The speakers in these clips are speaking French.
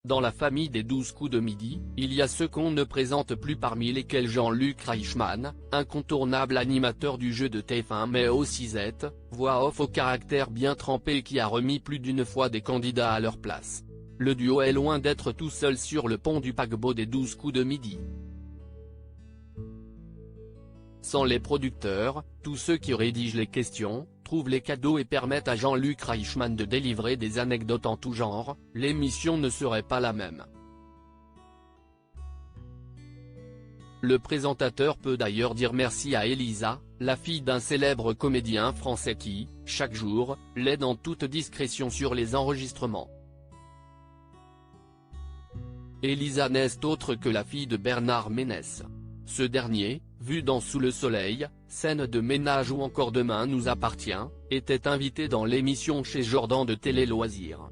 Dans la famille des 12 coups de midi, il y a ceux qu'on ne présente plus parmi lesquels Jean-Luc Reichmann, incontournable animateur du jeu de TF1 mais aussi Z, voix off au caractère bien trempé qui a remis plus d'une fois des candidats à leur place. Le duo est loin d'être tout seul sur le pont du paquebot des 12 coups de midi. Sans les producteurs, tous ceux qui rédigent les questions, trouvent les cadeaux et permettent à Jean-Luc Reichmann de délivrer des anecdotes en tout genre, l'émission ne serait pas la même. Le présentateur peut d'ailleurs dire merci à Elisa, la fille d'un célèbre comédien français qui, chaque jour, l'aide en toute discrétion sur les enregistrements. Elisa n'est autre que la fille de Bernard Ménès. Ce dernier, vu dans Sous le soleil, Scène de ménage ou encore Demain nous appartient, était invité dans l'émission chez Jordan de Télé Loisirs.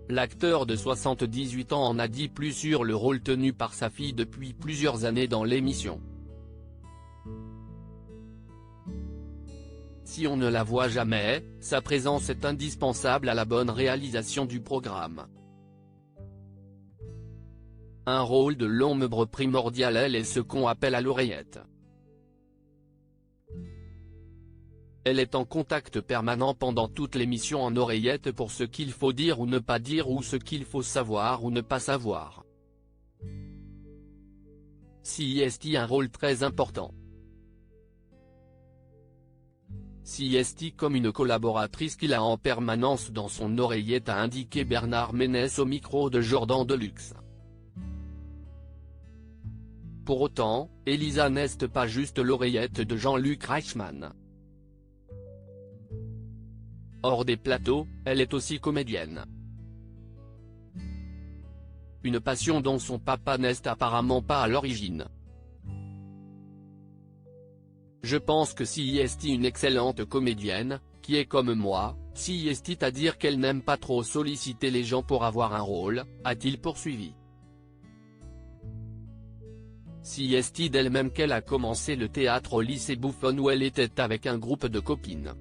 L'acteur de 78 ans en a dit plus sur le rôle tenu par sa fille depuis plusieurs années dans l'émission. Si on ne la voit jamais, sa présence est indispensable à la bonne réalisation du programme. Un rôle de l'ombre primordial, elle est ce qu'on appelle à l'oreillette. Elle est en contact permanent pendant toute l'émission en oreillette pour ce qu'il faut dire ou ne pas dire ou ce qu'il faut savoir ou ne pas savoir. CIST un rôle très important. CIST comme une collaboratrice qu'il a en permanence dans son oreillette, a indiqué Bernard Ménès au micro de Jordan Deluxe. Pour autant, Elisa n'est pas juste l'oreillette de Jean-Luc Reichmann. Hors des plateaux, elle est aussi comédienne. Une passion dont son papa n'est apparemment pas à l'origine. Je pense que CIST une excellente comédienne, qui est comme moi, CIST à dire qu'elle n'aime pas trop solliciter les gens pour avoir un rôle, a-t-il poursuivi. CIST d'elle-même qu'elle a commencé le théâtre au lycée Bouffon où elle était avec un groupe de copines.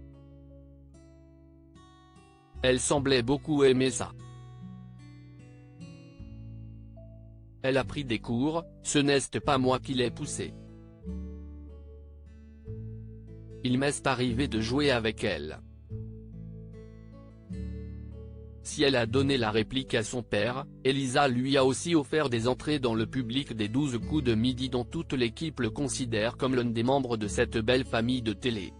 Elle semblait beaucoup aimer ça. Elle a pris des cours, ce n'est pas moi qui l'ai poussé. Il m'est arrivé de jouer avec elle. Si elle a donné la réplique à son père, Elisa lui a aussi offert des entrées dans le public des 12 coups de midi dont toute l'équipe le considère comme l'un des membres de cette belle famille de télé.